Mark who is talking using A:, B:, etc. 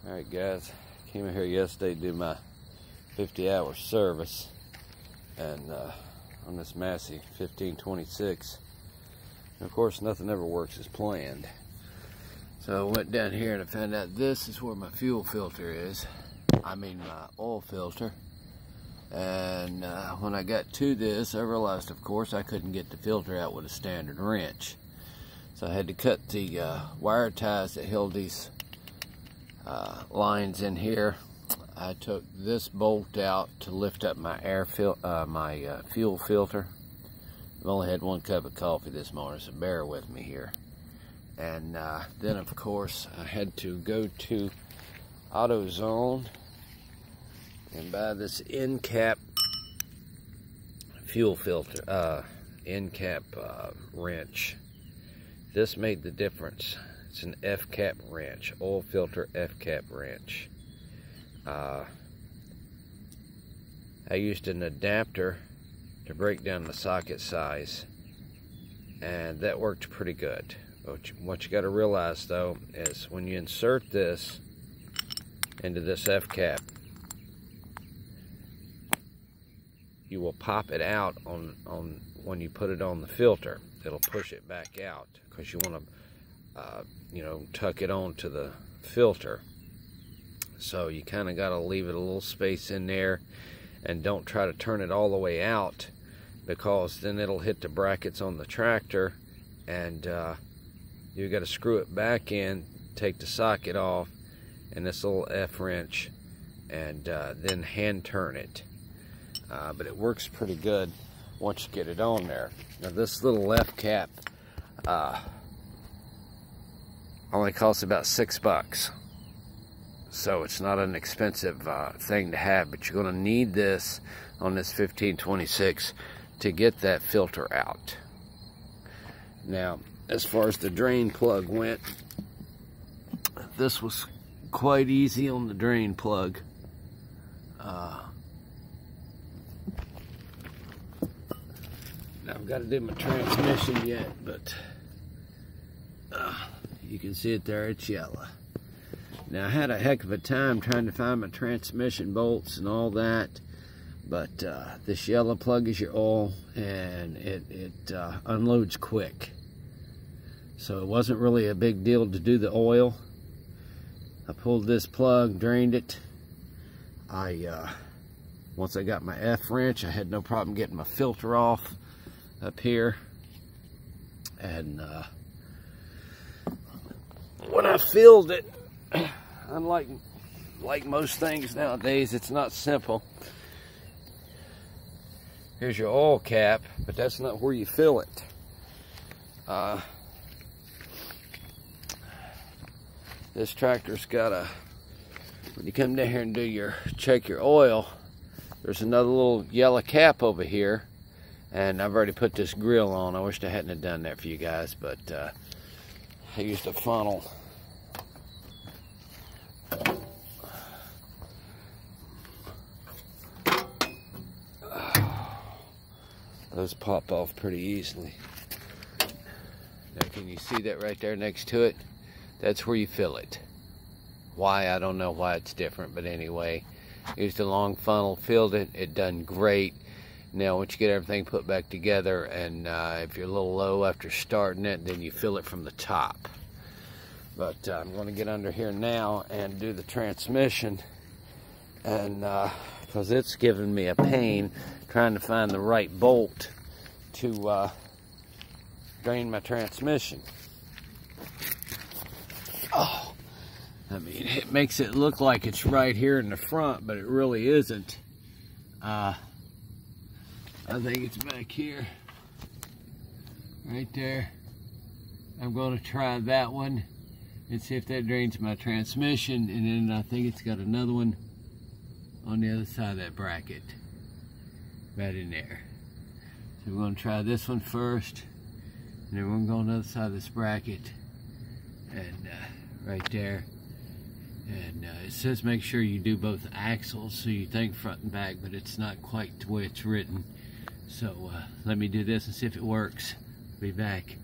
A: Alright guys, came in here yesterday to do my 50-hour service and on this Massey 1526. And of course nothing ever works as planned. So I went down here and I found out this is where my fuel filter is. I mean my oil filter. And when I got to this, I realized of course I couldn't get the filter out with a standard wrench. So I had to cut the wire ties that held these lines in here. I took this bolt out to lift up my fuel filter. I've only had one cup of coffee this morning, so bear with me here. And then of course I had to go to AutoZone and buy this end cap fuel filter, end cap wrench. This made the difference. It's an F-cap wrench, oil filter F-cap wrench. I used an adapter to break down the socket size, and that worked pretty good. What you got to realize though is when you insert this into this F-cap, you will pop it out on when you put it on the filter. It'll push it back out because you want to tuck it on to the filter. So you kind of got to leave it a little space in there, and don't try to turn it all the way out, because then it'll hit the brackets on the tractor, and you got to screw it back in, take the socket off, and this little F wrench, and then hand turn it. But it works pretty good once you get it on there. Now this little F cap only costs about $6, so it's not an expensive thing to have, but you're going to need this on this 1526 to get that filter out. Now as far as the drain plug went, this was quite easy on the drain plug. Now I've got to do my transmission yet, but you can see it there, it's yellow. Now I had a heck of a time trying to find my transmission bolts and all that, but this yellow plug is your oil, and it unloads quick. So it wasn't really a big deal to do the oil. I pulled this plug, drained it. Once I got my F wrench, I had no problem getting my filter off up here. And when I filled it, unlike most things nowadays, it's not simple. Here's your oil cap, but that's not where you fill it. This tractor's got a, when you come down here and check your oil, there's another little yellow cap over here, and I've already put this grill on. I wished I hadn't have done that for you guys, but I used a funnel. Those pop off pretty easily. Now can you see that right there next to it? That's where you fill it. Why, I don't know why it's different, but anyway, used a long funnel, filled it, it done great. Now once you get everything put back together, and if you're a little low after starting it, then you fill it from the top. But I'm going to get under here now and do the transmission, and because it's giving me a pain trying to find the right bolt to drain my transmission. Oh, I mean, it makes it look like it's right here in the front, but it really isn't. I think it's back here, right there. I'm going to try that one and see if that drains my transmission, and then I think it's got another one on the other side of that bracket, right in there. So we're going to try this one first, and then we're going to go on the other side of this bracket, and right there. And it says make sure you do both axles, so you think front and back, but it's not quite the way it's written. So let me do this and see if it works. Be back.